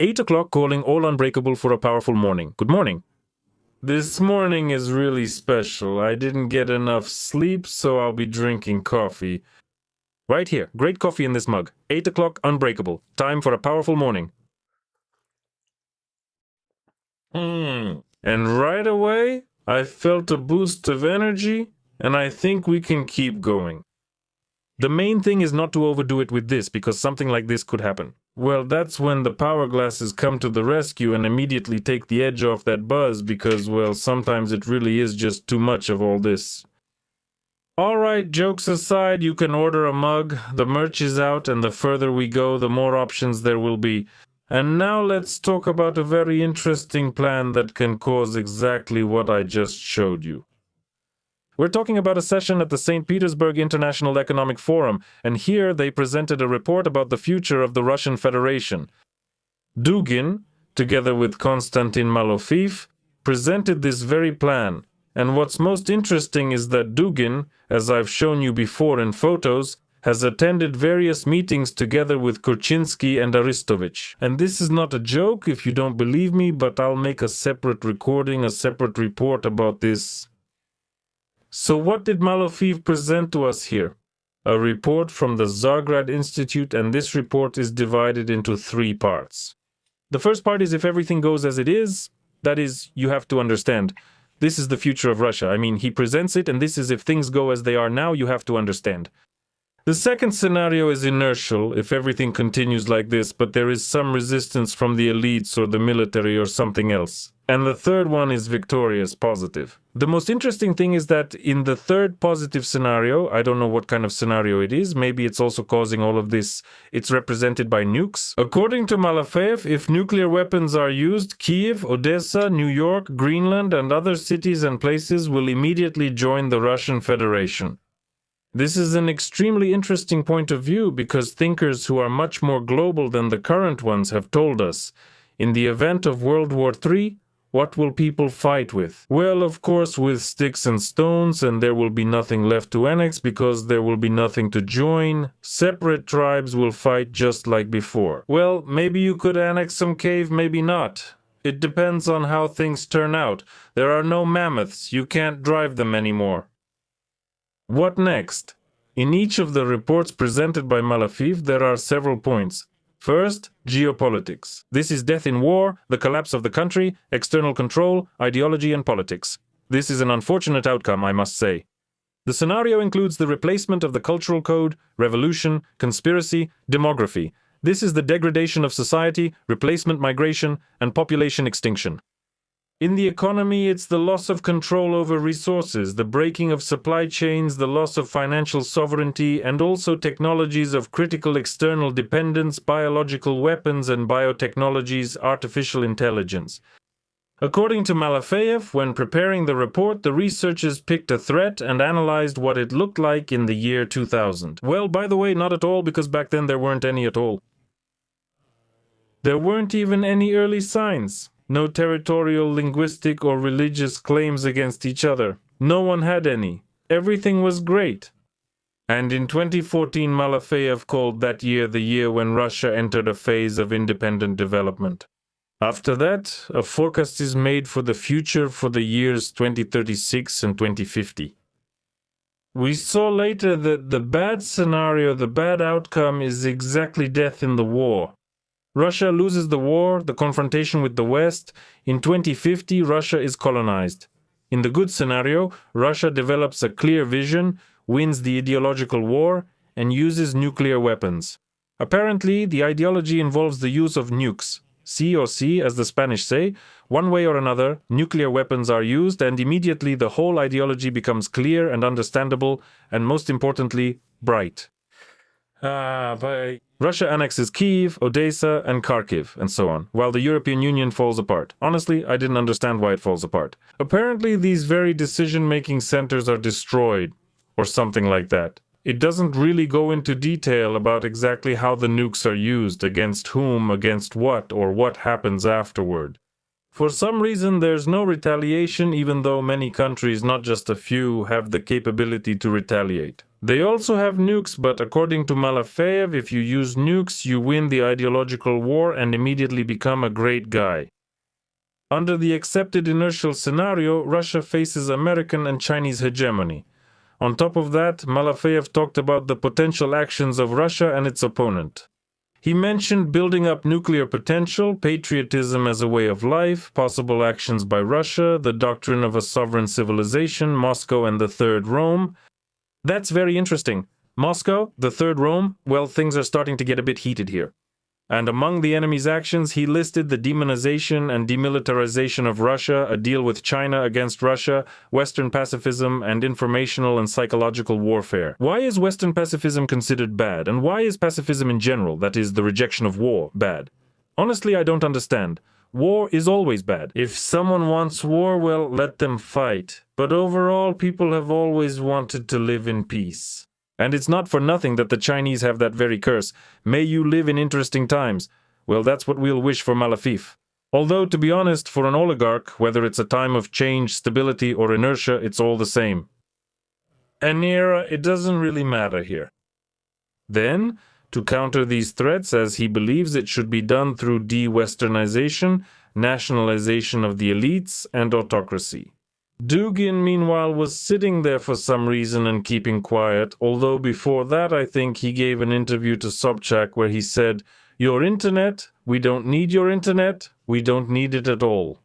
8 o'clock calling all unbreakable for a powerful morning. Good morning. This morning is really special. I didn't get enough sleep, so I'll be drinking coffee. Right here, great coffee in this mug. 8 o'clock unbreakable. Time for a powerful morning. And right away, I felt a boost of energy, and I think we can keep going. The main thing is not to overdo it with this, because something like this could happen. Well, that's when the power glasses come to the rescue and immediately take the edge off that buzz because, well, sometimes it really is just too much of all this. Alright, jokes aside, you can order a mug, the merch is out, and the further we go, the more options there will be. And now let's talk about a very interesting plan that can cause exactly what I just showed you. We're talking about a session at the St. Petersburg International Economic Forum, and here they presented a report about the future of the Russian Federation. Dugin, together with Konstantin Malofeev, presented this very plan. And what's most interesting is that Dugin, as I've shown you before in photos, has attended various meetings together with Kurchinsky and Aristovich. And this is not a joke if you don't believe me, but I'll make a separate recording, a separate report about this. So what did Malofeev present to us here? A report from the Zagreb Institute, and this report is divided into 3 parts. The first part is if everything goes as it is, that is, you have to understand. This is the future of Russia. I mean, he presents it, and this is if things go as they are now, you have to understand. The second scenario is inertial, if everything continues like this, but there is some resistance from the elites or the military or something else. And the third one is victorious, positive. The most interesting thing is that in the third positive scenario, I don't know what kind of scenario it is, maybe it's also causing all of this, it's represented by nukes. According to Malofeev, if nuclear weapons are used, Kyiv, Odessa, New York, Greenland, and other cities and places will immediately join the Russian Federation. This is an extremely interesting point of view because thinkers who are much more global than the current ones have told us, in the event of World War III, what will people fight with? Well, of course, with sticks and stones, and there will be nothing left to annex because there will be nothing to join. Separate tribes will fight just like before. Well, maybe you could annex some cave, maybe not. It depends on how things turn out. There are no mammoths, you can't drive them anymore. What next? In each of the reports presented by Malofeev, there are several points. First, geopolitics. This is death in war, the collapse of the country, external control, ideology and politics. This is an unfortunate outcome, I must say. The scenario includes the replacement of the cultural code, revolution, conspiracy, demography. This is the degradation of society, replacement migration, and population extinction. In the economy, it's the loss of control over resources, the breaking of supply chains, the loss of financial sovereignty, and also technologies of critical external dependence, biological weapons and biotechnologies, artificial intelligence. According to Malofeev, when preparing the report, the researchers picked a threat and analyzed what it looked like in the year 2000. Well, by the way, not at all, because back then there weren't any at all. There weren't even any early signs. No territorial, linguistic, or religious claims against each other. No one had any. Everything was great. And in 2014, Malofeev called that year the year when Russia entered a phase of independent development. After that, a forecast is made for the future for the years 2036 and 2050. We saw later that the bad scenario, the bad outcome, is exactly death in the war. Russia loses the war, the confrontation with the West. In 2050, Russia is colonized. In the good scenario, Russia develops a clear vision, wins the ideological war, and uses nuclear weapons. Apparently, the ideology involves the use of nukes. C or C, as the Spanish say. One way or another, nuclear weapons are used, and immediately the whole ideology becomes clear and understandable, and most importantly, bright. Russia annexes Kyiv, Odessa, and Kharkiv, and so on, while the European Union falls apart. Honestly, I didn't understand why it falls apart. Apparently, these very decision-making centers are destroyed, or something like that. It doesn't really go into detail about exactly how the nukes are used, against whom, against what, or what happens afterward. For some reason, there's no retaliation, even though many countries, not just a few, have the capability to retaliate. They also have nukes, but according to Malofeev, if you use nukes, you win the ideological war and immediately become a great guy. Under the accepted inertial scenario, Russia faces American and Chinese hegemony. On top of that, Malofeev talked about the potential actions of Russia and its opponent. He mentioned building up nuclear potential, patriotism as a way of life, possible actions by Russia, the doctrine of a sovereign civilization, Moscow and the Third Rome. That's very interesting. Moscow, the Third Rome, well, things are starting to get a bit heated here. And among the enemy's actions, he listed the demonization and demilitarization of Russia, a deal with China against Russia, Western pacifism, and informational and psychological warfare. Why is Western pacifism considered bad? And why is pacifism in general, that is, the rejection of war, bad? Honestly, I don't understand. War is always bad. If someone wants war, well, let them fight. But overall, people have always wanted to live in peace. And it's not for nothing that the Chinese have that very curse. May you live in interesting times. Well, that's what we'll wish for Malofeev. Although, to be honest, for an oligarch, whether it's a time of change, stability, or inertia, it's all the same. An era, it doesn't really matter here. Then, to counter these threats, as he believes it should be done through de-Westernization, nationalization of the elites, and autocracy. Dugin, meanwhile, was sitting there for some reason and keeping quiet, although before that I think he gave an interview to Sobchak where he said, "Your internet? We don't need your internet. We don't need it at all."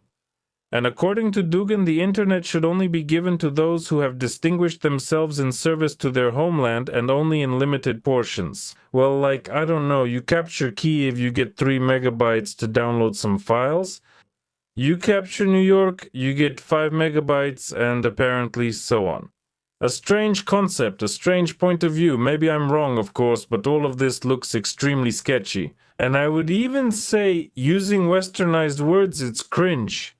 And according to Dugin, the internet should only be given to those who have distinguished themselves in service to their homeland and only in limited portions. Well, like, I don't know, you capture Kyiv, you get 3 megabytes to download some files. You capture New York, you get 5 megabytes, and apparently so on. A strange concept, a strange point of view. Maybe I'm wrong, of course, but all of this looks extremely sketchy. And I would even say, using westernized words, it's cringe.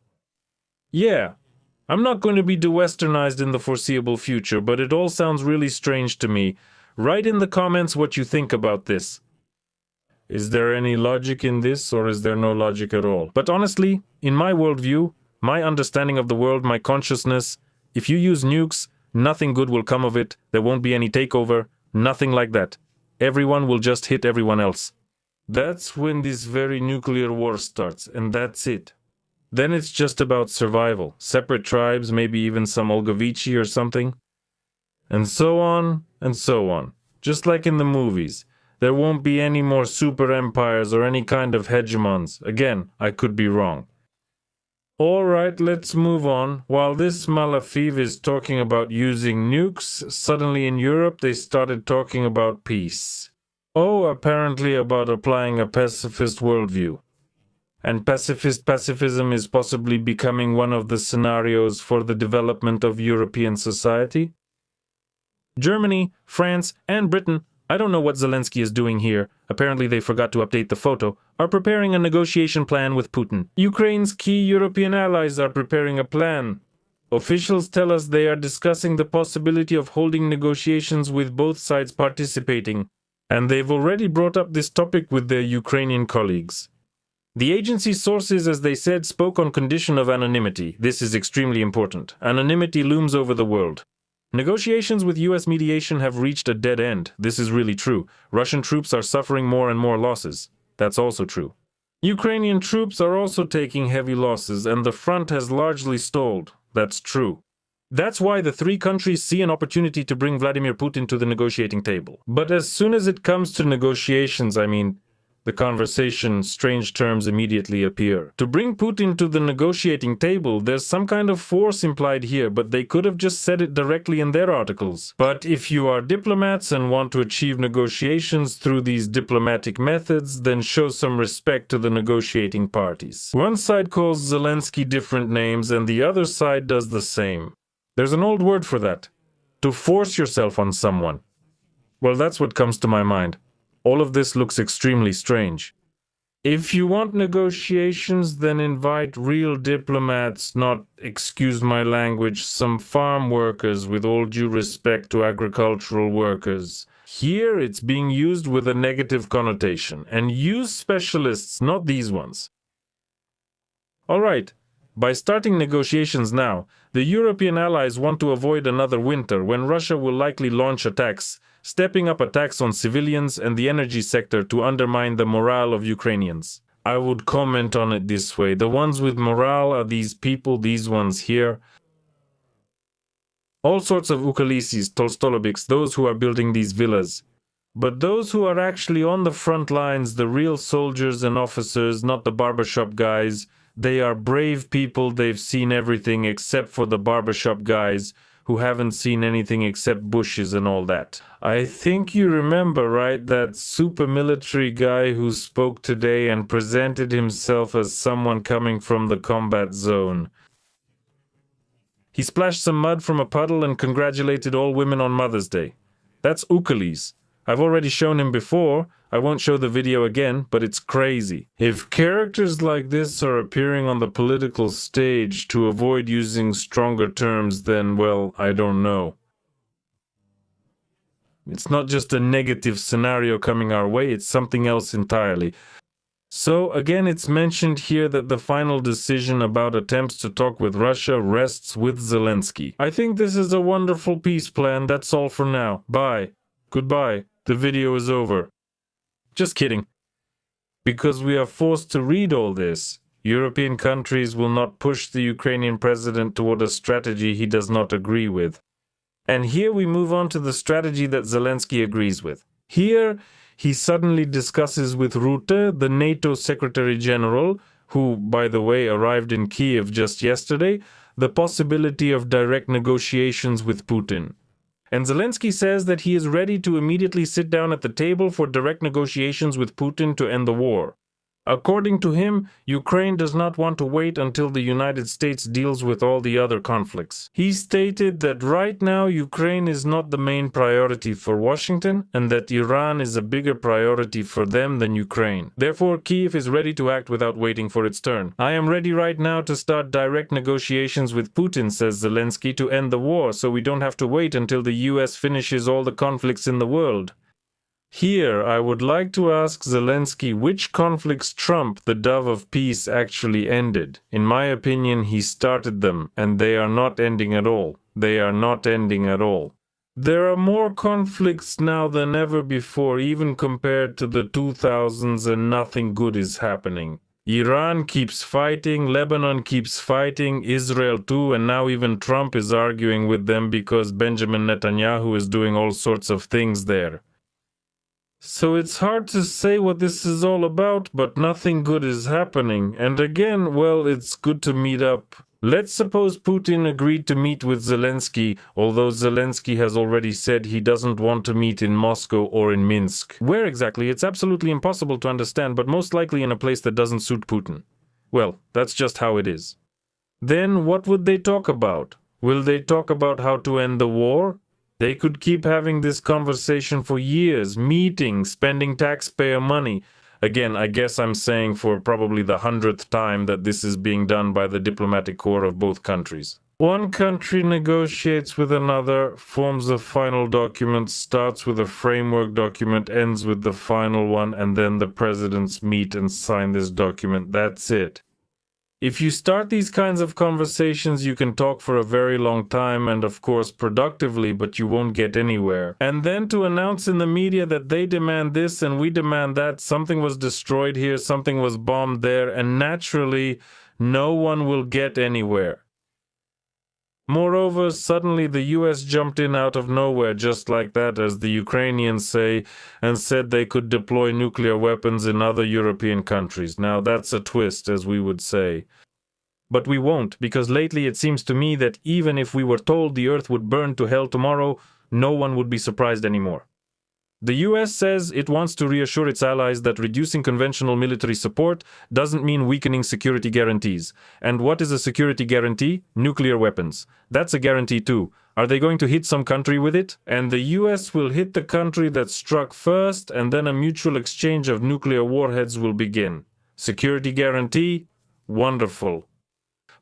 Yeah, I'm not going to be de-westernized in the foreseeable future, but it all sounds really strange to me. Write in the comments what you think about this. Is there any logic in this, or is there no logic at all? But honestly, in my worldview, my understanding of the world, my consciousness, if you use nukes, nothing good will come of it, there won't be any takeover, nothing like that. Everyone will just hit everyone else. That's when this very nuclear war starts, and that's it. Then it's just about survival, separate tribes, maybe even some Olgovici or something. And so on, and so on. Just like in the movies. There won't be any more super empires or any kind of hegemons. Again, I could be wrong. Alright, let's move on. While this Malofeev is talking about using nukes, suddenly in Europe they started talking about peace. Oh, apparently about applying a pacifist worldview. And pacifism is possibly becoming one of the scenarios for the development of European society. Germany, France, and Britain, I don't know what Zelensky is doing here, apparently they forgot to update the photo, are preparing a negotiation plan with Putin. Ukraine's key European allies are preparing a plan. Officials tell us they are discussing the possibility of holding negotiations with both sides participating, and they've already brought up this topic with their Ukrainian colleagues. The agency's sources, as they said, spoke on condition of anonymity. This is extremely important. Anonymity looms over the world. Negotiations with US mediation have reached a dead end. This is really true. Russian troops are suffering more and more losses. That's also true. Ukrainian troops are also taking heavy losses, and the front has largely stalled. That's true. That's why the three countries see an opportunity to bring Vladimir Putin to the negotiating table. But as soon as it comes to negotiations, the conversation, strange terms immediately appear. To bring Putin to the negotiating table, there's some kind of force implied here, but they could have just said it directly in their articles. But if you are diplomats and want to achieve negotiations through these diplomatic methods, then show some respect to the negotiating parties. One side calls Zelensky different names and the other side does the same. There's an old word for that. To force yourself on someone. Well, that's what comes to my mind. All of this looks extremely strange. If you want negotiations, then invite real diplomats, not, excuse my language, some farm workers, with all due respect to agricultural workers. Here it's being used with a negative connotation, and use specialists, not these ones. Alright, By starting negotiations now, the European allies want to avoid another winter when Russia will likely launch attacks, stepping up attacks on civilians and the energy sector to undermine the morale of Ukrainians. I would comment on it this way. The ones with morale are these people, these ones here. All sorts of Ukalisis, Tolstolobiks, those who are building these villas. But those who are actually on the front lines, the real soldiers and officers, not the barbershop guys, they are brave people. They've seen everything except for the barbershop guys who haven't seen anything except bushes and all that. I think you remember, right, that super military guy who spoke today and presented himself as someone coming from the combat zone. He splashed some mud from a puddle and congratulated all women on Mother's Day. That's Ukalis. I've already shown him before. I won't show the video again, but it's crazy. If characters like this are appearing on the political stage to avoid using stronger terms, then, well, I don't know. It's not just a negative scenario coming our way, it's something else entirely. So, again, it's mentioned here that the final decision about attempts to talk with Russia rests with Zelensky. I think this is a wonderful peace plan. That's all for now. Bye. Goodbye. The video is over. Just kidding. Because we are forced to read all this, European countries will not push the Ukrainian president toward a strategy he does not agree with. And here we move on to the strategy that Zelensky agrees with. Here, he suddenly discusses with Rutte, the NATO Secretary General, who, by the way, arrived in Kyiv just yesterday, the possibility of direct negotiations with Putin. And Zelensky says that he is ready to immediately sit down at the table for direct negotiations with Putin to end the war. According to him, Ukraine does not want to wait until the United States deals with all the other conflicts. He stated that right now Ukraine is not the main priority for Washington and that Iran is a bigger priority for them than Ukraine. Therefore, Kyiv is ready to act without waiting for its turn. I am ready right now to start direct negotiations with Putin, says Zelensky, to end the war so we don't have to wait until the US finishes all the conflicts in the world. Here, I would like to ask Zelensky which conflicts Trump, the dove of peace, actually ended. In my opinion, he started them, and they are not ending at all. They are not ending at all. There are more conflicts now than ever before, even compared to the 2000s, and nothing good is happening. Iran keeps fighting, Lebanon keeps fighting, Israel too, and now even Trump is arguing with them because Benjamin Netanyahu is doing all sorts of things there. So it's hard to say what this is all about, but nothing good is happening. And again, well, it's good to meet up. Let's suppose Putin agreed to meet with Zelensky, although Zelensky has already said he doesn't want to meet in Moscow or in Minsk. Where exactly? It's absolutely impossible to understand, but most likely in a place that doesn't suit Putin. Well, that's just how it is. Then what would they talk about? Will they talk about how to end the war? They could keep having this conversation for years, meeting, spending taxpayer money. Again, I guess I'm saying for probably the 100th time that this is being done by the diplomatic corps of both countries. One country negotiates with another, forms a final document, starts with a framework document, ends with the final one, and then the presidents meet and sign this document. That's it. If you start these kinds of conversations, you can talk for a very long time and of course productively, but you won't get anywhere. And then to announce in the media that they demand this and we demand that, something was destroyed here, something was bombed there, and naturally, no one will get anywhere. Moreover, suddenly the US jumped in out of nowhere just like that, as the Ukrainians say, and said they could deploy nuclear weapons in other European countries. Now that's a twist, as we would say. But we won't, because lately it seems to me that even if we were told the Earth would burn to hell tomorrow, no one would be surprised anymore. The US says it wants to reassure its allies that reducing conventional military support doesn't mean weakening security guarantees. And what is a security guarantee? Nuclear weapons. That's a guarantee too. Are they going to hit some country with it? And the US will hit the country that struck first, and then a mutual exchange of nuclear warheads will begin. Security guarantee? Wonderful.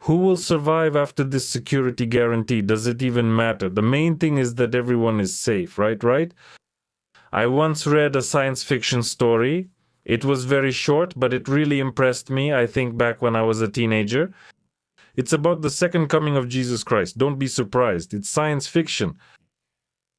Who will survive after this security guarantee? Does it even matter? The main thing is that everyone is safe, right? I once read a science fiction story. It was very short, but it really impressed me, I think back when I was a teenager. It's about the second coming of Jesus Christ. Don't be surprised. It's science fiction.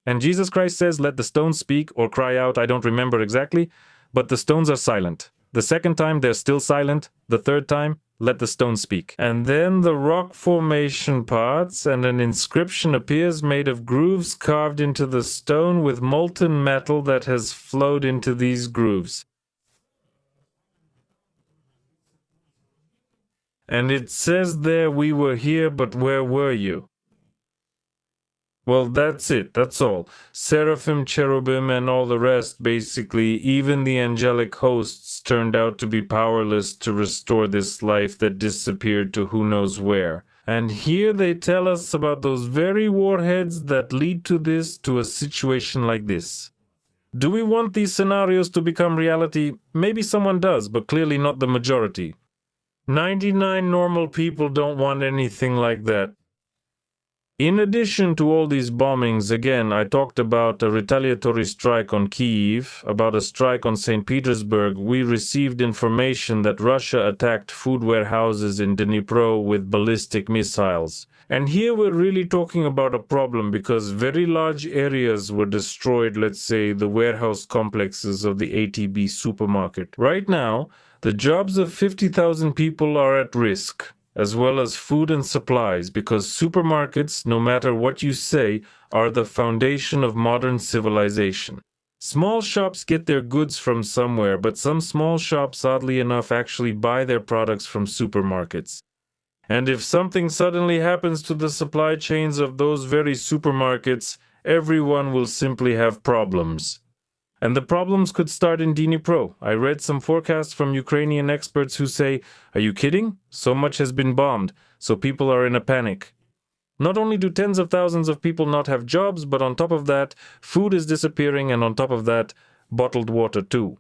And Jesus Christ says, let the stones speak or cry out, I don't remember exactly, but the stones are silent. The second time, they're still silent. The third time, let the stones speak. And then the rock formation parts, and an inscription appears made of grooves carved into the stone with molten metal that has flowed into these grooves. And it says there, we were here, but where were you? Well, that's it, that's all. Seraphim, cherubim, and all the rest, basically, even the angelic hosts turned out to be powerless to restore this life that disappeared to who knows where. And here they tell us about those very warheads that lead to a situation like this. Do we want these scenarios to become reality? Maybe someone does, but clearly not the majority. 99 normal people don't want anything like that. In addition to all these bombings, again, I talked about a retaliatory strike on Kyiv, about a strike on St. Petersburg. We received information that Russia attacked food warehouses in Dnipro with ballistic missiles. And here we're really talking about a problem because very large areas were destroyed, let's say the warehouse complexes of the ATB supermarket. Right now, the jobs of 50,000 people are at risk, as well as food and supplies, because supermarkets, no matter what you say, are the foundation of modern civilization. Small shops get their goods from somewhere, but some small shops, oddly enough, actually buy their products from supermarkets. And if something suddenly happens to the supply chains of those very supermarkets, everyone will simply have problems. And the problems could start in Dnipro. I read some forecasts from Ukrainian experts who say, are you kidding? So much has been bombed, so people are in a panic. Not only do tens of thousands of people not have jobs, but on top of that, food is disappearing, and on top of that, bottled water too.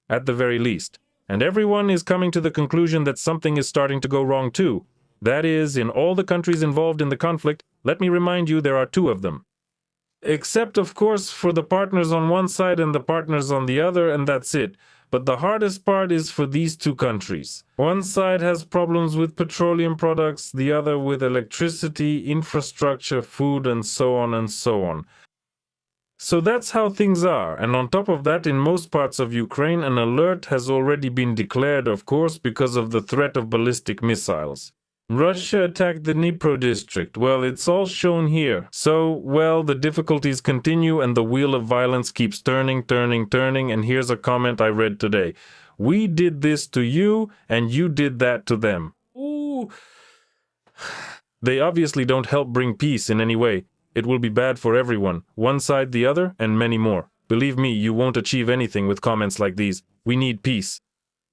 At the very least. And everyone is coming to the conclusion that something is starting to go wrong too. That is, in all the countries involved in the conflict, let me remind you there are two of them. Except, of course, for the partners on one side and the partners on the other, and that's it. But the hardest part is for these two countries. One side has problems with petroleum products, the other with electricity, infrastructure, food, and so on and so on. So that's how things are, and on top of that, in most parts of Ukraine, an alert has already been declared, of course, because of the threat of ballistic missiles. Russia attacked the Dnipro district. Well, it's all shown here. So, well, the difficulties continue and the wheel of violence keeps turning, and here's a comment I read today. We did this to you, and you did that to them. Ooh. They obviously don't help bring peace in any way. It will be bad for everyone, one side, the other, and many more. Believe me, you won't achieve anything with comments like these. We need peace.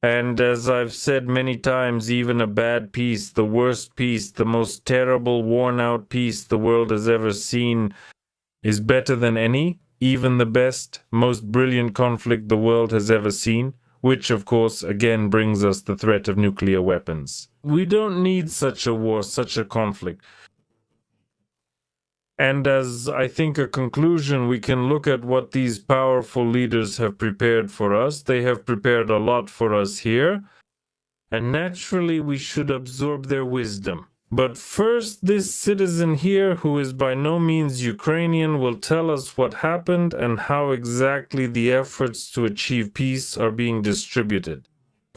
And as I've said many times, even a bad peace, the worst peace, the most terrible, worn-out peace the world has ever seen, is better than any, even the best, most brilliant conflict the world has ever seen, which, of course, again brings us the threat of nuclear weapons. We don't need such a war, such a conflict. And as I think a conclusion, we can look at what these powerful leaders have prepared for us. They have prepared a lot for us here, and naturally we should absorb their wisdom. But first, this citizen here, who is by no means Ukrainian, will tell us what happened and how exactly the efforts to achieve peace are being distributed.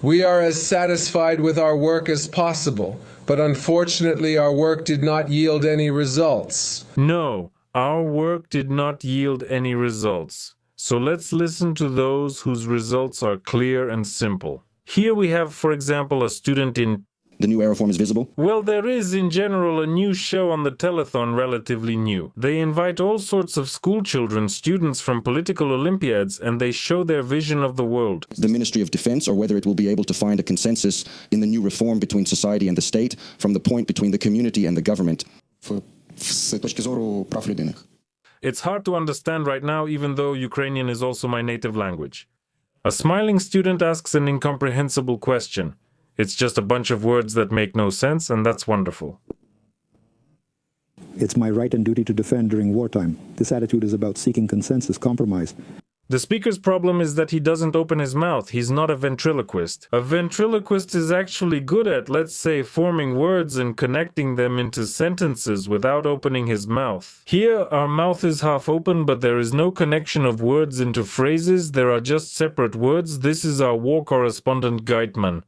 We are as satisfied with our work as possible, but unfortunately our work did not yield any results. No, our work did not yield any results. So let's listen to those whose results are clear and simple. Here we have, for example, a student in... The new Aeroform is visible? Well, there is, in general, a new show on the telethon, relatively new. They invite all sorts of school children, students from political Olympiads, and they show their vision of the world. The Ministry of Defense, or whether it will be able to find a consensus in the new reform between society and the state, from the point between the community and the government. It's hard to understand right now, even though Ukrainian is also my native language. A smiling student asks an incomprehensible question. It's just a bunch of words that make no sense, and that's wonderful. It's my right and duty to defend during wartime. This attitude is about seeking consensus, compromise. The speaker's problem is that he doesn't open his mouth. He's not a ventriloquist. A ventriloquist is actually good at, let's say, forming words and connecting them into sentences without opening his mouth. Here, our mouth is half open, but there is no connection of words into phrases. There are just separate words. This is our war correspondent Geitman.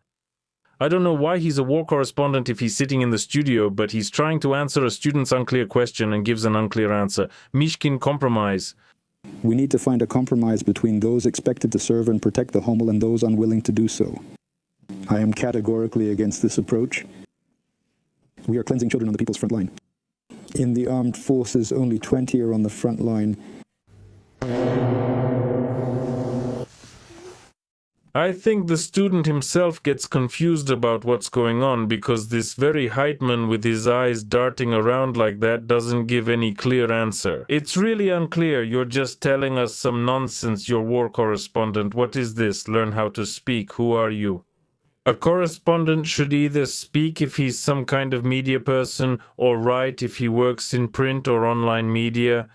I don't know why he's a war correspondent if he's sitting in the studio, but he's trying to answer a student's unclear question and gives an unclear answer. Mishkin compromise. We need to find a compromise between those expected to serve and protect the Homel and those unwilling to do so. I am categorically against this approach. We are cleansing children on the people's front line. In the armed forces, only 20 are on the front line. I think the student himself gets confused about what's going on because this very Heitman with his eyes darting around like that doesn't give any clear answer. It's really unclear. You're just telling us some nonsense, your war correspondent. What is this? Learn how to speak. Who are you? A correspondent should either speak if he's some kind of media person or write if he works in print or online media.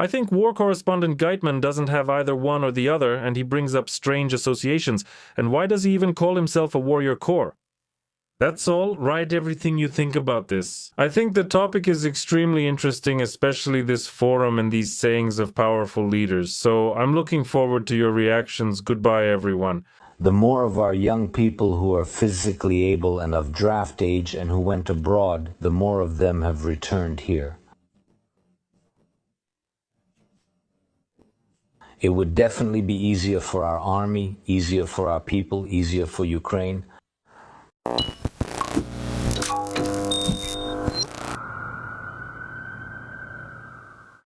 I think war correspondent Geitman doesn't have either one or the other, and he brings up strange associations. And why does he even call himself a warrior corps? That's all. Write everything you think about this. I think the topic is extremely interesting, especially this forum and these sayings of powerful leaders. So I'm looking forward to your reactions. Goodbye, everyone. The more of our young people who are physically able and of draft age and who went abroad, the more of them have returned here. It would definitely be easier for our army, easier for our people, easier for Ukraine.